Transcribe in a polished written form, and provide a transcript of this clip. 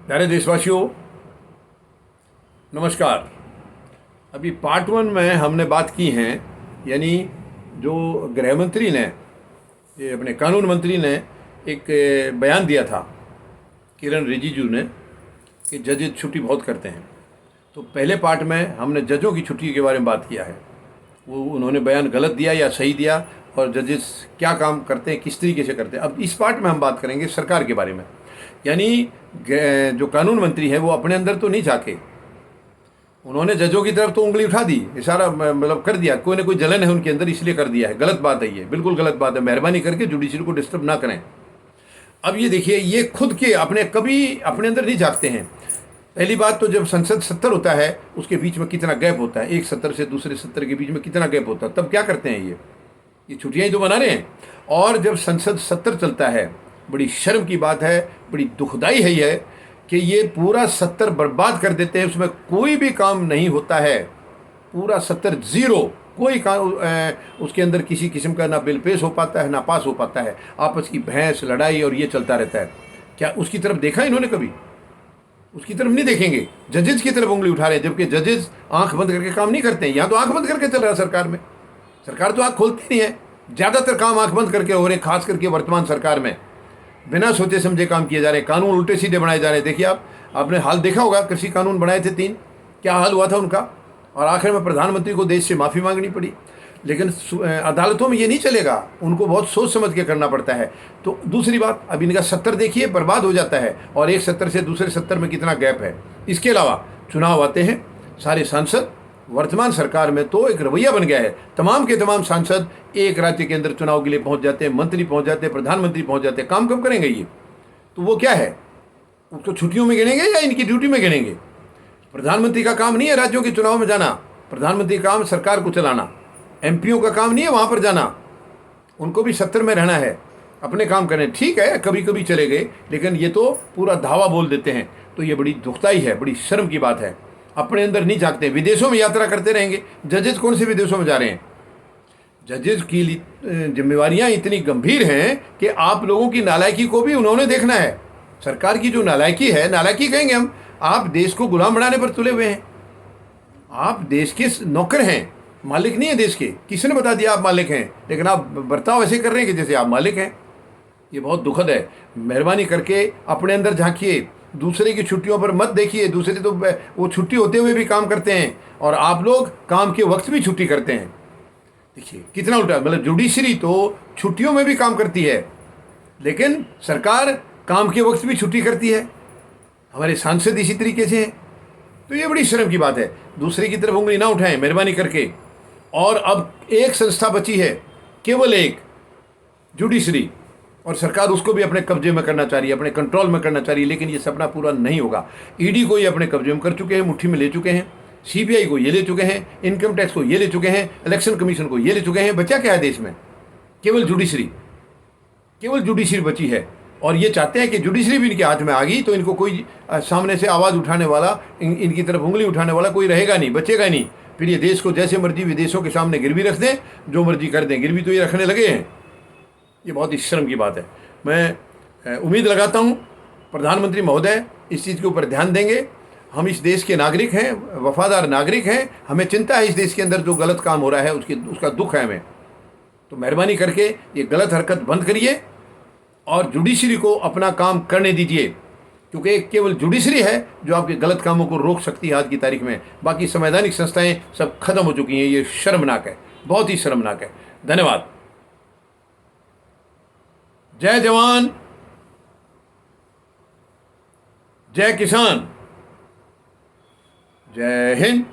प्यारे देशवासियों, नमस्कार। अभी पार्ट 1 में हमने बात की है, यानी जो गृह मंत्री ने, ये अपने कानून मंत्री ने एक बयान दिया था, किरण रिजिजू ने, कि जजेज छुट्टी बहुत करते हैं। तो पहले पार्ट में हमने जजों की छुट्टी के बारे में बात किया है, वो उन्होंने बयान गलत दिया या सही दिया, और जजेस क्या काम करते हैं, किस तरीके से करते हैं। अब इस पार्ट में हम बात करेंगे सरकार के बारे में, यानी जो कानून मंत्री है वो अपने अंदर तो नहीं झाके, उन्होंने जजों की तरफ तो उंगली उठा दी, इशारा मतलब कर दिया, कोई ना कोई जलन है उनके अंदर इसलिए कर दिया है। गलत बात है, ये बिल्कुल गलत बात है। मेहरबानी करके जुडिशरी को डिस्टर्ब ना करें। अब ये देखिए, ये खुद के अपने कभी अपने अंदर नहीं झांकते हैं। पहली बात तो जब संसद सत्र होता है उसके बीच में कितना गैप होता है, एक सत्र से दूसरे सत्र के बीच में कितना गैप होता है, तब क्या करते हैं ये छुट्टियां ही तो मना रहे हैं। और जब संसद सत्र चलता है, बड़ी शर्म की बात है, बड़ी दुखदाई है ये, कि ये पूरा सत्र बर्बाद कर देते हैं, उसमें कोई भी काम नहीं होता है, पूरा सत्र जीरो, कोई काम उसके अंदर किसी किस्म का ना बिल पेश हो पाता है ना पास हो पाता है। आपस की बहस लड़ाई और ये चलता रहता है। क्या उसकी तरफ देखा इन्होंने कभी? उसकी तरफ नहीं देखेंगे, जजेज की तरफ उंगली उठा रहे हैं, जबकि जजेज आंख बंद करके काम नहीं करते हैं। यहाँ तो आंख बंद करके चल रहा है सरकार में, सरकार तो आंख खोलती नहीं है, ज़्यादातर काम आंख बंद करके हो रहे, खास करके वर्तमान सरकार में बिना सोचे समझे काम किए जा रहे हैं, कानून उल्टे सीधे बनाए जा रहे हैं। देखिए आपने हाल देखा होगा, कृषि कानून बनाए थे 3, क्या हाल हुआ था उनका, और आखिर में प्रधानमंत्री को देश से माफ़ी मांगनी पड़ी। लेकिन अदालतों में ये नहीं चलेगा, उनको बहुत सोच समझ के करना पड़ता है। तो दूसरी बात, अब इनका सत्र देखिए बर्बाद हो जाता है, और एक सत्र से दूसरे सत्र में कितना गैप है। इसके अलावा चुनाव आते हैं, सारे सांसद, वर्तमान सरकार में तो एक रवैया बन गया है, तमाम के तमाम सांसद एक राज्य के अंदर चुनाव के लिए पहुंच जाते हैं, मंत्री पहुंच जाते हैं, प्रधानमंत्री पहुंच जाते हैं। काम कब करेंगे ये? तो वो क्या है, उसको छुट्टियों में गिनेंगे या इनकी ड्यूटी में गिनेंगे? प्रधानमंत्री का काम नहीं है राज्यों के चुनाव में जाना, प्रधानमंत्री का काम सरकार को चलाना। एमपीओ का काम नहीं है वहाँ पर जाना, उनको भी सत्र में रहना है, अपने काम करें। ठीक है, कभी कभी चले गए, लेकिन ये तो पूरा धावा बोल देते हैं। तो ये बड़ी दुखदाई है, बड़ी शर्म की बात है। अपने अंदर नहीं झांकते, विदेशों में यात्रा करते रहेंगे। जजेज कौन से विदेशों में जा रहे हैं? जजेज की जिम्मेवारियां इतनी गंभीर हैं कि आप लोगों की नालायकी को भी उन्होंने देखना है। सरकार की जो नालायकी है, नालायकी कहेंगे हम, आप देश को गुलाम बनाने पर तुले हुए हैं। आप देश के नौकर हैं, मालिक नहीं है देश के। किसने बता दिया आप मालिक हैं? लेकिन आप बर्ताव ऐसे कर रहे हैं कि जैसे आप मालिक हैं। ये बहुत दुखद है। मेहरबानी करके अपने अंदर झांकिए, दूसरे की छुट्टियों पर मत देखिए। दूसरे तो वो छुट्टी होते हुए भी काम करते हैं, और आप लोग काम के वक्त भी छुट्टी करते हैं। देखिए कितना उल्टा, मतलब जुडिशरी तो छुट्टियों में भी काम करती है, लेकिन सरकार काम के वक्त भी छुट्टी करती है। हमारे सांसद इसी तरीके से हैं। तो ये बड़ी शर्म की बात है। दूसरे की तरफ उंगली ना उठाएं मेहरबानी करके। और अब एक संस्था बची है, केवल एक, जुडिशरी, और सरकार उसको भी अपने कब्जे में करना चाह रही है, अपने कंट्रोल में करना चाह रही है। लेकिन ये सपना पूरा नहीं होगा। ईडी को ये अपने कब्जे में कर चुके हैं, मुट्ठी में ले चुके हैं, सीबीआई को ये ले चुके हैं, इनकम टैक्स को ये ले चुके हैं, इलेक्शन कमीशन को ये ले चुके हैं। बचा क्या है देश में? केवल जुडिशरी, केवल जुडिशरी बची है। और ये चाहते हैं कि जुडिशरी भी इनके हाथ में आ गई तो इनको कोई सामने से आवाज़ उठाने वाला, इनकी तरफ उंगली उठाने वाला कोई रहेगा नहीं, बचेगा नहीं। फिर ये देश को जैसे मर्जी विदेशों के सामने गिरवी रख दें, जो मर्जी कर दें। गिरवी तो ये रखने लगे हैं। ये बहुत ही शर्म की बात है। मैं उम्मीद लगाता हूँ प्रधानमंत्री महोदय इस चीज़ के ऊपर ध्यान देंगे। हम इस देश के नागरिक हैं, वफादार नागरिक हैं, हमें चिंता है इस देश के अंदर जो गलत काम हो रहा है उसका दुख है हमें। तो मेहरबानी करके ये गलत हरकत बंद करिए और जुडिशरी को अपना काम करने दीजिए, क्योंकि एक केवल जुडिशरी है जो आपके गलत कामों को रोक सकती है आज की तारीख में। बाकी संवैधानिक संस्थाएं सब खत्म हो चुकी हैं। ये शर्मनाक है, बहुत ही शर्मनाक है। धन्यवाद। जय जवान, जय किसान, जय हिंद।